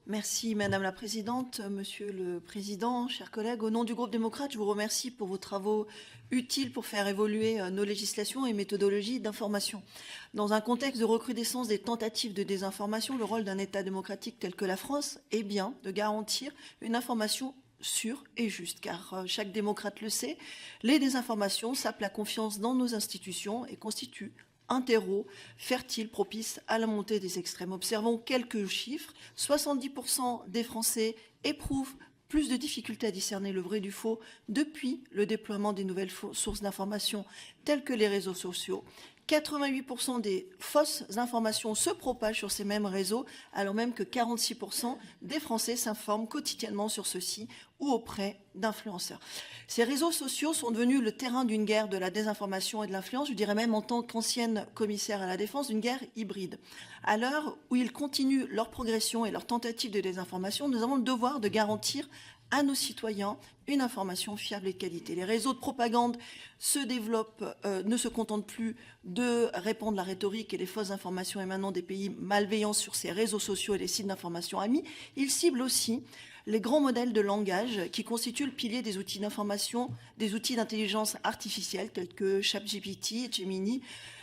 Merci Madame la Présidente, Monsieur le Président, chers collègues. Au nom du groupe démocrate, je vous remercie pour vos travaux utiles pour faire évoluer nos législations et méthodologies d'information. Dans un contexte de recrudescence des tentatives de désinformation, le rôle d'un État démocratique tel que la France est bien de garantir une information sûre et juste, car chaque démocrate le sait, les désinformations sapent la confiance dans nos institutions et constituent un terreau fertile, propice à la montée des extrêmes. Observons quelques chiffres. 70% des Français éprouvent plus de difficultés à discerner le vrai du faux depuis le déploiement des nouvelles sources d'information telles que les réseaux sociaux. 88% des fausses informations se propagent sur ces mêmes réseaux, alors même que 46% des Français s'informent quotidiennement sur ceux-ci ou auprès d'influenceurs. Ces réseaux sociaux sont devenus le terrain d'une guerre de la désinformation et de l'influence, je dirais même en tant qu'ancienne commissaire à la défense, d'une guerre hybride. À l'heure où ils continuent leur progression et leur tentative de désinformation, nous avons le devoir de garantir à nos citoyens une information fiable et de qualité. Les réseaux de propagande se développent, ne se contentent plus de répandre la rhétorique et les fausses informations émanant des pays malveillants sur ces réseaux sociaux et les sites d'information amis. Ils ciblent aussi les grands modèles de langage qui constituent le pilier des outils d'information, des outils d'intelligence artificielle tels que ChatGPT, Gemini,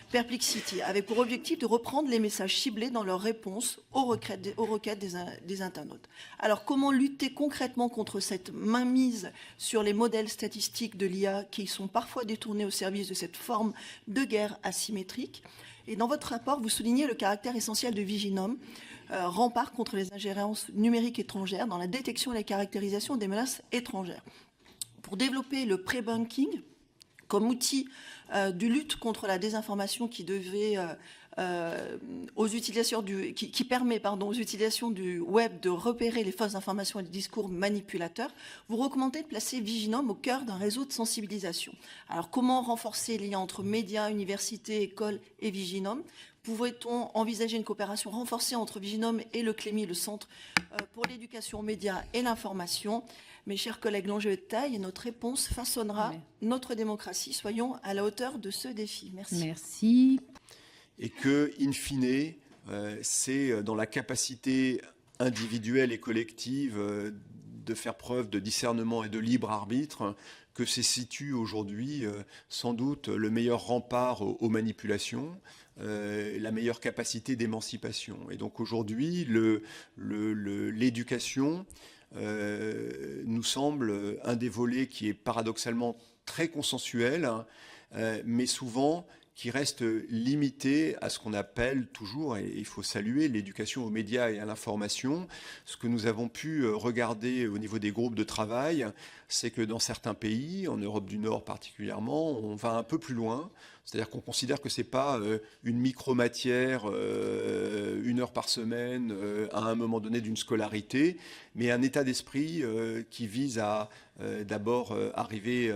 Perplexity, avec pour objectif de reprendre les messages ciblés dans leurs réponses aux requêtes des internautes. Alors, comment lutter concrètement contre cette mainmise sur les modèles statistiques de l'IA qui sont parfois détournés au service de cette forme de guerre asymétrique? Et dans votre rapport, vous soulignez le caractère essentiel de Viginum, rempart contre les ingérences numériques étrangères dans la détection et la caractérisation des menaces étrangères. Pour développer le pré-banking comme outil de lutte contre la désinformation qui devait qui permet aux utilisations du web de repérer les fausses informations et les discours manipulateurs, vous recommandez de placer Viginum au cœur d'un réseau de sensibilisation. Alors comment renforcer les liens entre médias, universités, écoles et Viginum? Pourrait-on envisager une coopération renforcée entre Viginum et le CLEMI, le Centre pour l'éducation aux médias et l'information? Mes chers collègues, l'enjeu est de taille et notre réponse façonnera notre démocratie. Soyons à la hauteur de ce défi. Merci. Merci. Et que, in fine, c'est dans la capacité individuelle et collective de faire preuve de discernement et de libre arbitre que se situe aujourd'hui sans doute le meilleur rempart aux manipulations, la meilleure capacité d'émancipation. Et donc aujourd'hui, l'éducation nous semble un des volets qui est paradoxalement très consensuel, mais souvent qui reste limité à ce qu'on appelle toujours, et il faut saluer, l'éducation aux médias et à l'information. Ce que nous avons pu regarder au niveau des groupes de travail, c'est que dans certains pays, en Europe du Nord particulièrement, on va un peu plus loin. C'est-à-dire qu'on considère que ce n'est pas une micro-matière, 1 heure par semaine, à un moment donné d'une scolarité, mais un état d'esprit qui vise à d'abord arriver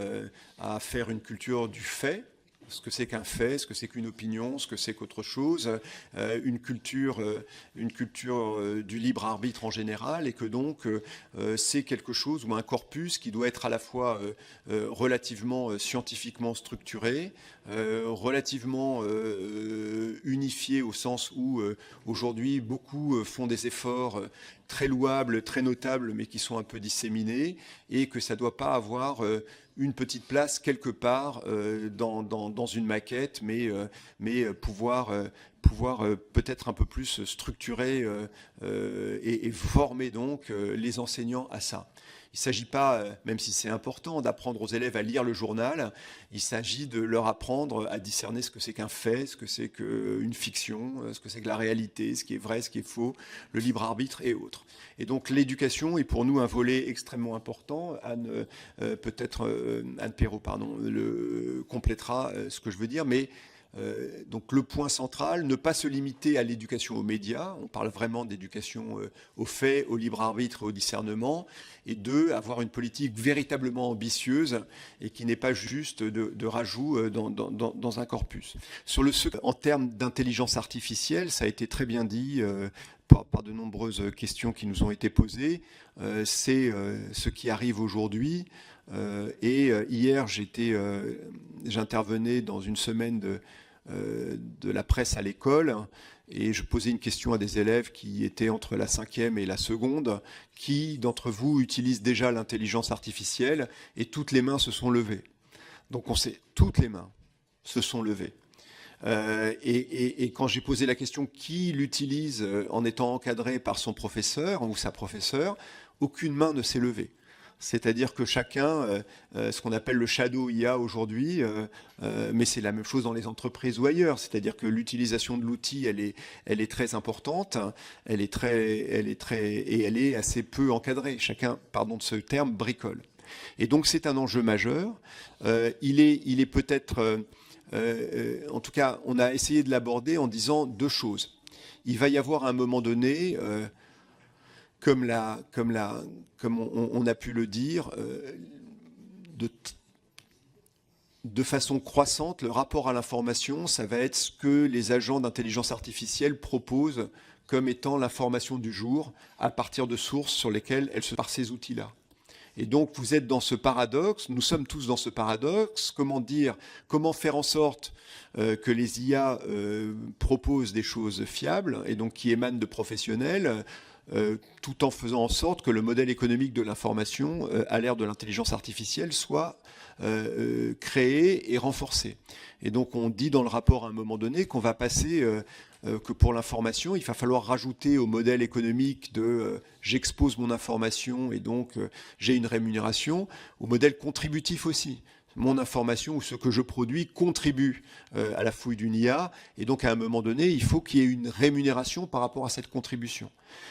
à faire une culture du fait, ce que c'est qu'un fait, ce que c'est qu'une opinion, ce que c'est qu'autre chose, une culture du libre arbitre en général, et que donc c'est quelque chose ou un corpus qui doit être à la fois relativement scientifiquement structuré, relativement unifié au sens où aujourd'hui beaucoup font des efforts très louables, très notables, mais qui sont un peu disséminés, et que ça ne doit pas avoir une petite place quelque part dans une maquette, mais pouvoir peut-être un peu plus structurer et former donc les enseignants à ça. Il ne s'agit pas, même si c'est important, d'apprendre aux élèves à lire le journal, il s'agit de leur apprendre à discerner ce que c'est qu'un fait, ce que c'est qu'une fiction, ce que c'est que la réalité, ce qui est vrai, ce qui est faux, le libre arbitre et autres. Et donc l'éducation est pour nous un volet extrêmement important. Peut-être Anne Perrault, le complétera ce que je veux dire, mais donc le point central, ne pas se limiter à l'éducation aux médias, on parle vraiment d'éducation aux faits, au libre arbitre et au discernement, et deux, avoir une politique véritablement ambitieuse et qui n'est pas juste de rajout dans un corpus. Sur en termes d'intelligence artificielle, ça a été très bien dit par de nombreuses questions qui nous ont été posées, c'est ce qui arrive aujourd'hui. Et hier, j'intervenais dans une semaine de la presse à l'école, Et je posais une question à des élèves qui étaient entre la 5e et la seconde. Qui d'entre vous utilise déjà l'intelligence artificielle? Et toutes les mains se sont levées. Donc on sait, toutes les mains se sont levées. Et quand j'ai posé la question qui l'utilise en étant encadré par son professeur ou sa professeure, aucune main ne s'est levée. C'est-à-dire que chacun, ce qu'on appelle le shadow IA aujourd'hui, mais c'est la même chose dans les entreprises ou ailleurs. C'est-à-dire que l'utilisation de l'outil, elle est très importante, elle est assez peu encadrée. Chacun, pardon de ce terme, bricole. Et donc c'est un enjeu majeur. Il est peut-être, en tout cas, on a essayé de l'aborder en disant deux choses. Il va y avoir à un moment donné comme on a pu le dire, de façon croissante, le rapport à l'information, ça va être ce que les agents d'intelligence artificielle proposent comme étant l'information du jour à partir de sources sur lesquelles elles se par ces outils-là. Et donc, vous êtes dans ce paradoxe, nous sommes tous dans ce paradoxe, comment faire en sorte que les IA proposent des choses fiables et donc qui émanent de professionnels, tout en faisant en sorte que le modèle économique de l'information à l'ère de l'intelligence artificielle soit créé et renforcé. Et donc on dit dans le rapport à un moment donné qu'on va passer, que pour l'information, il va falloir rajouter au modèle économique de j'expose mon information et donc j'ai une rémunération, au modèle contributif aussi. Mon information ou ce que je produis contribue à la fouille d'une IA. Et donc, à un moment donné, il faut qu'il y ait une rémunération par rapport à cette contribution.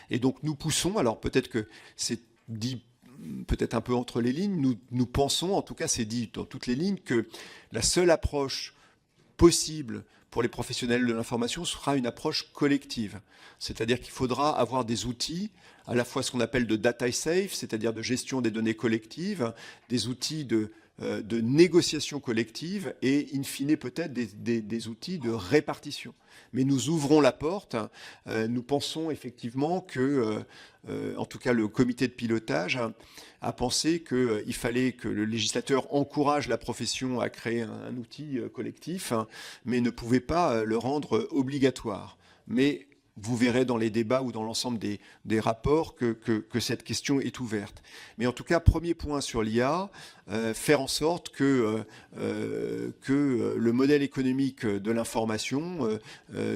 Et donc, nous poussons, alors peut-être que c'est dit peut-être un peu entre les lignes, nous pensons, en tout cas c'est dit dans toutes les lignes, que la seule approche possible pour les professionnels de l'information sera une approche collective. C'est-à-dire qu'il faudra avoir des outils, à la fois ce qu'on appelle de data safe, c'est-à-dire de gestion des données collectives, des outils de négociation collective et, in fine, peut-être des outils de répartition. Mais nous ouvrons la porte. Nous pensons effectivement que, en tout cas, le comité de pilotage a pensé qu'il fallait que le législateur encourage la profession à créer un outil collectif, mais ne pouvait pas le rendre obligatoire. Mais vous verrez dans les débats ou dans l'ensemble des rapports que cette question est ouverte. Mais en tout cas, premier point sur l'IA, faire en sorte que le modèle économique de l'information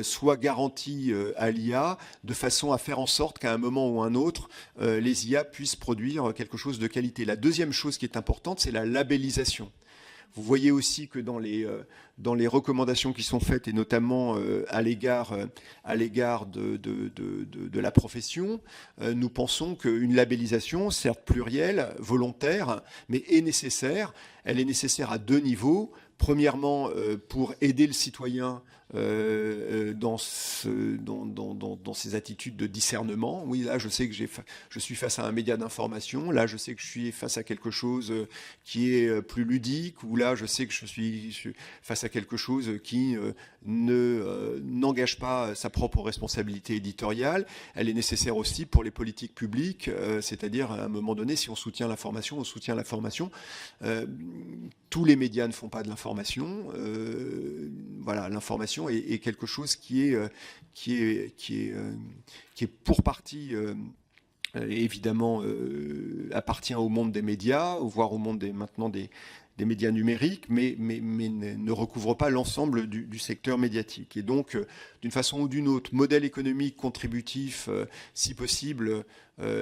soit garanti à l'IA de façon à faire en sorte qu'à un moment ou un autre, les IA puissent produire quelque chose de qualité. La deuxième chose qui est importante, c'est la labellisation. Vous voyez aussi que dans les recommandations qui sont faites, et notamment à l'égard de la profession, nous pensons qu'une labellisation, certes plurielle, volontaire, mais est nécessaire. Elle est nécessaire à deux niveaux. Premièrement, pour aider le citoyen dans ses attitudes de discernement. Oui, là, je sais que je suis face à un média d'information. Là, je sais que je suis face à quelque chose qui est plus ludique. Ou là, je sais que je suis face à quelque chose qui n'engage pas sa propre responsabilité éditoriale. Elle est nécessaire aussi pour les politiques publiques, c'est-à-dire à un moment donné, si on soutient l'information, on soutient l'information. Tous les médias ne font pas de l'information. Voilà, l'information est quelque chose qui est pour partie évidemment appartient au monde des médias, voire au monde maintenant des médias numériques, mais ne recouvre pas l'ensemble du secteur médiatique. Et donc, d'une façon ou d'une autre, modèle économique contributif, si possible,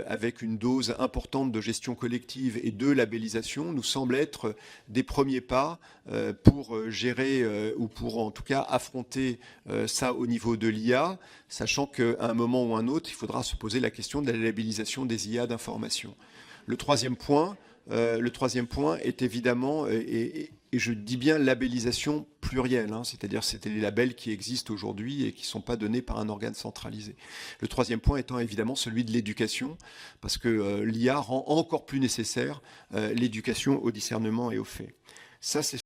avec une dose importante de gestion collective et de labellisation, nous semble être des premiers pas pour gérer ou pour en tout cas affronter ça au niveau de l'IA, sachant qu'à un moment ou un autre, il faudra se poser la question de la labellisation des IA d'information. Le troisième point est évidemment, et je dis bien labellisation plurielle, c'est-à-dire c'était les labels qui existent aujourd'hui et qui ne sont pas donnés par un organe centralisé. Le troisième point étant évidemment celui de l'éducation, parce que l'IA rend encore plus nécessaire l'éducation au discernement et aux faits. Ça, c'est